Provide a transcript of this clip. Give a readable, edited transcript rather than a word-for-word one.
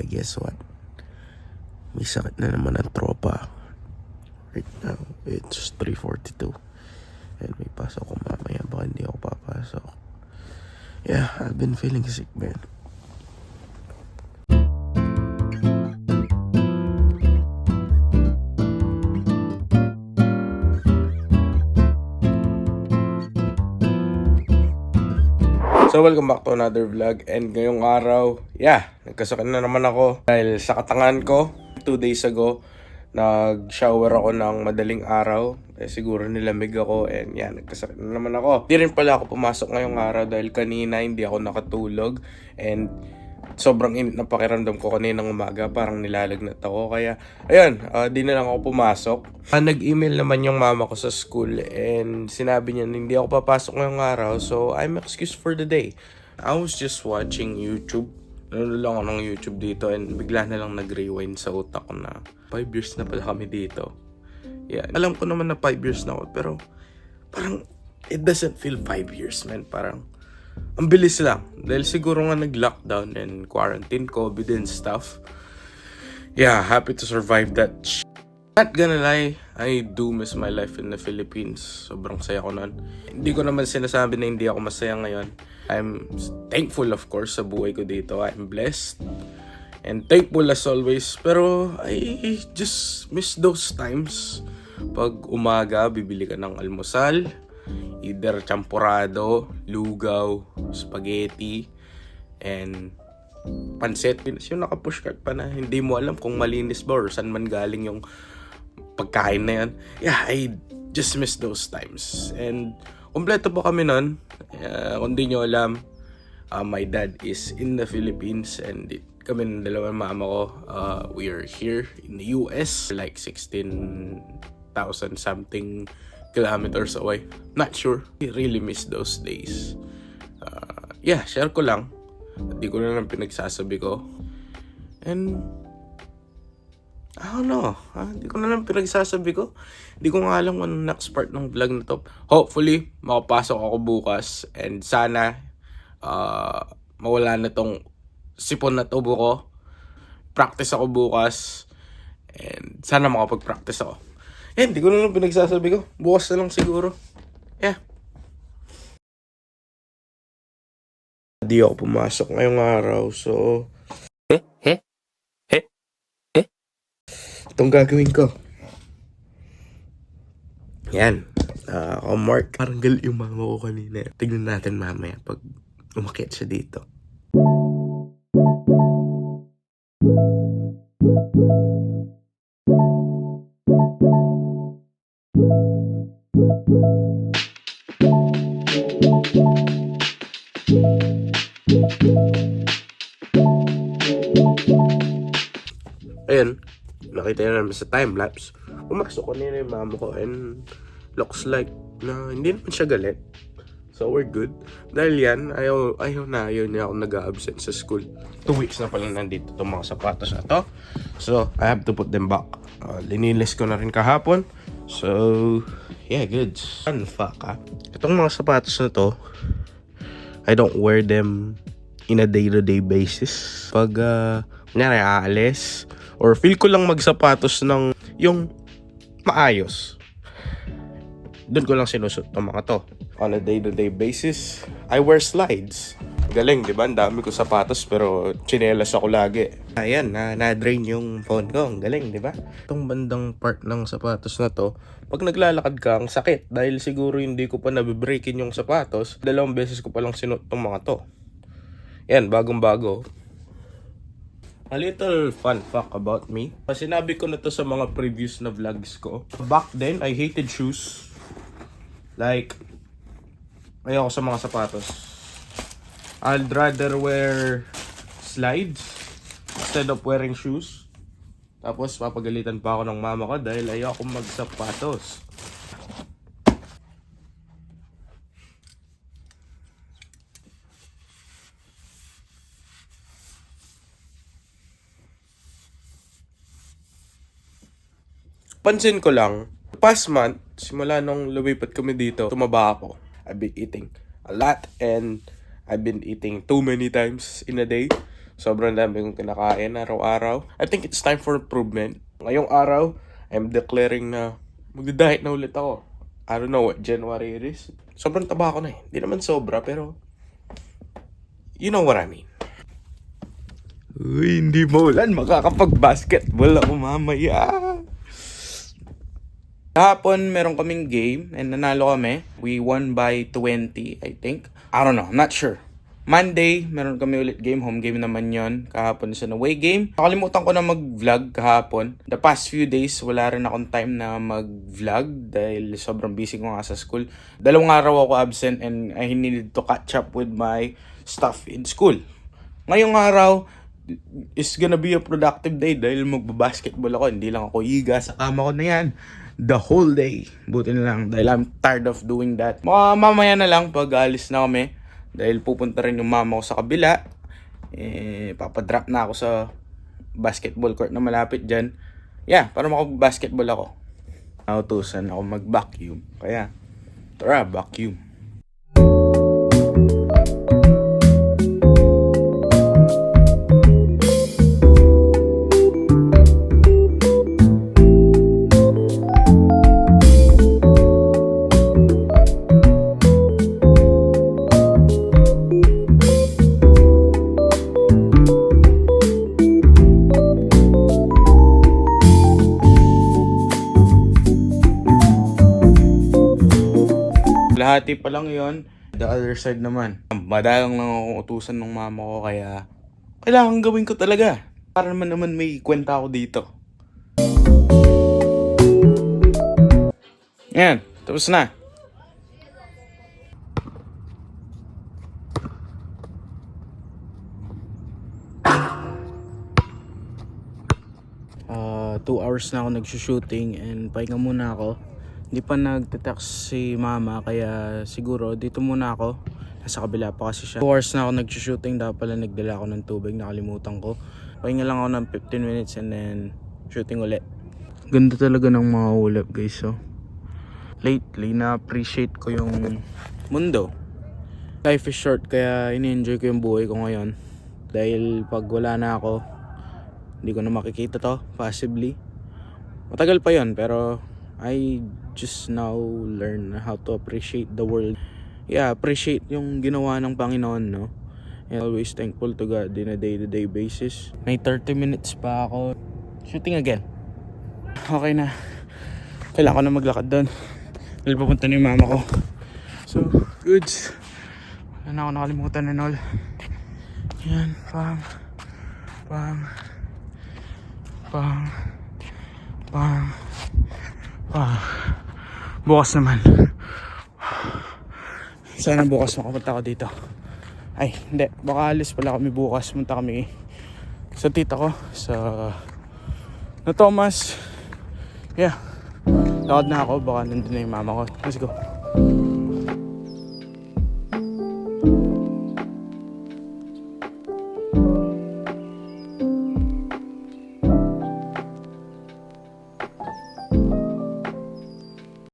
guess what? May sakit na naman ang tropa. Right now, it's 3:42. And may pasok ko mamaya. Baka hindi ako papasok. Yeah, I've been feeling sick, man. So welcome back to another vlog. And ngayong araw, nagkasakit na naman ako dahil sa katangan ko. 2 days ago, nag-shower ako ng madaling araw. Siguro nilamig ako and nagkasakit na naman ako. Di rin pala ako pumasok ngayong araw dahil kanina hindi ako nakatulog. And sobrang init na pakiramdam ko kaninang umaga, parang nilalagnat ako. Kaya ayun, di na lang ako pumasok. Nag-email naman yung mama ko sa school and sinabi niya na hindi ako papasok ngayong araw. So I'm excused for the day. I was just watching YouTube. Nanonood lang ako ng YouTube dito and bigla na lang nag-rewind sa utak ko na 5 years na pala kami dito. Alam ko naman na 5 years na ako, pero parang it doesn't feel 5 years, man. Parang ang bilis lang. Dahil siguro nga nag-lockdown and quarantine, COVID and stuff. Happy to survive that Not gonna lie, I do miss my life in the Philippines. Sobrang saya ko nun. Hindi ko naman sinasabi na hindi ako masaya ngayon. I'm thankful, of course, sa buhay ko dito. I'm blessed and thankful as always. Pero I just miss those times. Pag umaga, bibili ka ng almusal. Either champurado, lugaw, spaghetti, and pansit. Yung nakapushcart pa na hindi mo alam kung malinis ba or saan man galing yung pagkain na yan. I just miss those times. And kompleto po kami nun. Kung di nyo alam, my dad is in the Philippines and kami ng dalawang mama ko, we are here in the US, like 16,000 something kilometers away. Not sure. I really miss those days. Share ko lang. Hindi ko na lang pinagsasabi ko. And I don't know. Hindi ko na lang pinagsasabi ko. Hindi ko nga alam kung next part ng vlog na to. Hopefully, makapasok ako bukas. And sana, mawala na tong sipon na tubo ko. Practice ako bukas. And sana makapag-practice ako. Hindi ko na lang pinagsasabi ko. Bukas na lang siguro. Hindi ako pumasok ngayong araw. So, itong gagawin ko. Ako Mark. Parang galit yung mama ko kanina. Tignan natin mamaya pag umakyat siya dito. Ayan, nakita nyo naman sa time-lapse. Pumasok kanina yung mama ko and looks like na hindi naman siya galit. So we're good. Dahil yan, ayaw niya ako nag-absent sa school. 2 weeks na pala nandito itong mga sapatos na to. So I have to put them back. Linilis ko na rin kahapon. So good. Fun fact itong mga sapatos na to, I don't wear them in a day-to-day basis. Pag kunyari aalis or feel ko lang magsapatos ng yung maayos, doon ko lang sinusot ng mga to. On a day-to-day basis, I wear slides. Galing, di ba? Ang dami ko sapatos pero tsinelas ako lagi. Ayan, na-drain yung phone ko. Ang galing, di ba? Itong bandang part ng sapatos na to, pag naglalakad ka, ang sakit. Dahil siguro hindi ko pa nabibreakin yung sapatos. 2 beses ko palang sinuot tong mga to. Yan, bagong-bago. A little fun fact about me. Sinabi ko na to sa mga previous na vlogs ko. Back then, I hated shoes. Like, ayoko sa mga sapatos. I'd rather wear slides instead of wearing shoes. Tapos, papagalitan pa ako ng mama ko dahil ayoko magsapatos. Pansin ko lang, past month, simula nung lumipat kami dito, tumaba ako. I've been eating a lot and I've been eating too many times in a day. Sobrang dami kong kinakain araw-araw. I think it's time for improvement. Ngayong araw, I'm declaring na magda-diet na ulit ako. I don't know what January it is. Sobrang taba ko na eh. Hindi naman sobra, pero you know what I mean. Uy, hindi mo ulan. Makakapag-basketball ako mamaya. Kahapon, meron kaming game and nanalo kami. We won by 20, I think. I don't know, I'm not sure. Monday, meron kami ulit game. Home game naman yon. Kahapon sa away game. Nakalimutan ko na mag-vlog kahapon. The past few days, wala rin akong time na mag-vlog dahil sobrang busy ko nga sa school. 2 araw ako absent and I needed to catch up with my stuff in school. Ngayong araw is gonna be a productive day dahil magbabasketball ako. Hindi lang ako higa sa kama ko na yan the whole day. Buti na lang dahil I'm tired of doing that. Mamaya na lang pag alis na kami dahil pupunta rin yung mama ko sa kabila. Papadrop na ako sa basketball court na malapit dyan. Yeah, para makapag-basketball ako. Nautusan ako mag-vacuum. Kaya, tara, vacuum. Lahati pa lang yon. The other side naman. Madalang lang akong utusan ng mama ko kaya kailangan gawin ko talaga. Para naman may kwenta ako dito. Yan, tapos na. Two hours na ako nagsushooting and pahinga muna ako. Hindi pa nagte-text si mama kaya siguro dito muna ako. Nasa kabila pa kasi siya. 2 hours na ako nagsushooting, dapat pala nagdala ako ng tubig, nakalimutan ko. Pahinga lang ako ng 15 minutes and then shooting ulit. Ganda talaga ng mga ulap guys. So, lately na-appreciate ko yung mundo. Life is short kaya ini-enjoy ko yung buhay ko ngayon. Dahil pag wala na ako, hindi ko na makikita to, possibly. Matagal pa yon pero I just now learn how to appreciate the world. Yeah, appreciate yung ginawa ng Panginoon, no? And always thankful to God in a day-to-day basis. May 30 minutes pa ako. Shooting again. Okay na. Kailangan ko na maglakad doon. Dahil papunta na yung mama ko. So, goods. Wala na ako nakalimutan and all. Yan, pang. Bukas naman. Sana bukas makapunta ako dito. Ay, hindi. Baka alis pala kami bukas. Punta kami sa tita ko. Na Thomas. Yeah. Lakad na ako. Baka nandun na yung mama ko. Let's go.